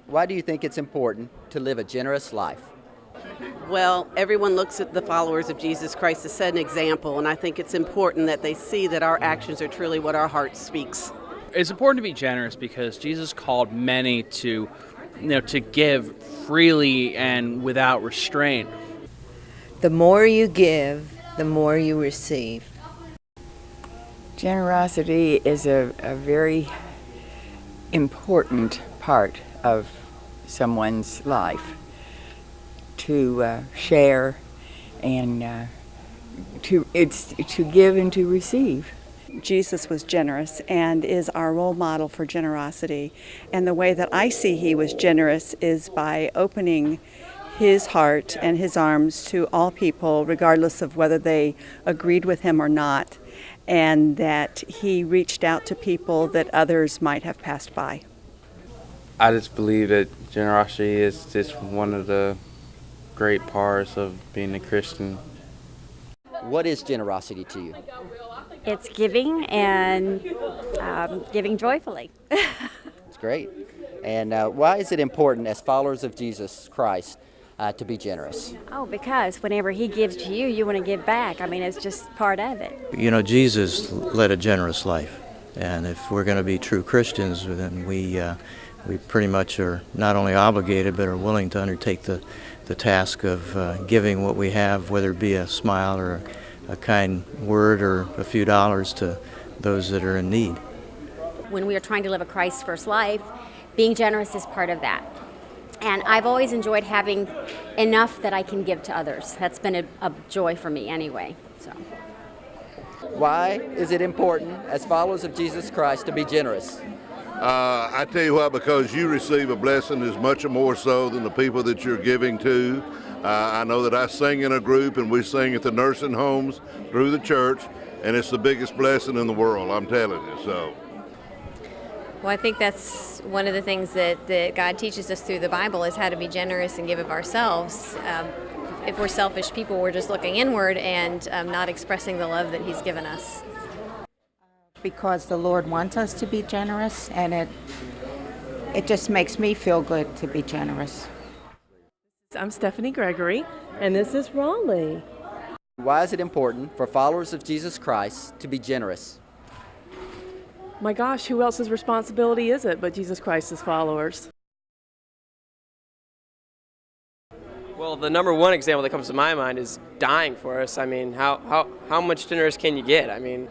Why do you think it's important to live a generous life? Well, everyone looks at the followers of Jesus Christ to set an example, and I think it's important that they see that our actions are truly what our heart speaks. It's important to be generous because Jesus called many to give freely and without restraint. The more you give, the more you receive. Generosity is a very important part of someone's life. To share and to give and to receive. Jesus was generous and is our role model for generosity. And the way that I see he was generous is by opening his heart and his arms to all people, regardless of whether they agreed with him or not, and that he reached out to people that others might have passed by. I just believe that generosity is just one of the great parts of being a Christian. What is generosity to you? It's giving and giving joyfully. It's great. And why is it important as followers of Jesus Christ to be generous? Oh, because whenever he gives to you, you want to give back. I mean, it's just part of it. You know, Jesus led a generous life. And if we're going to be true Christians, then we pretty much are not only obligated but are willing to undertake the task of giving what we have, whether it be a smile or a kind word or a few dollars to those that are in need. When we are trying to live a Christ-first life, being generous is part of that. And I've always enjoyed having enough that I can give to others. That's been a joy for me anyway. So. Why is it important as followers of Jesus Christ to be generous? I tell you what, because you receive a blessing as much or more so than the people that you're giving to. I know that I sing in a group and we sing at the nursing homes through the church, and it's the biggest blessing in the world, I'm telling you. So. Well, I think that's one of the things that God teaches us through the Bible is how to be generous and give of ourselves. If we're selfish people, we're just looking inward and not expressing the love that he's given us. Because the Lord wants us to be generous, and it just makes me feel good to be generous. I'm Stephanie Gregory, and this is Raleigh. Why is it important for followers of Jesus Christ to be generous? My gosh, who else's responsibility is it but Jesus Christ's followers? Well, the number one example that comes to my mind is dying for us. I mean, how much generous can you get? I mean,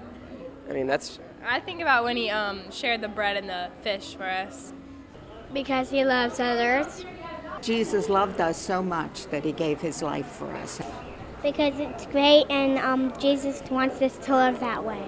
that's... I think about when he shared the bread and the fish for us. Because he loves others. Jesus loved us so much that he gave his life for us. Because it's great and Jesus wants us to live that way.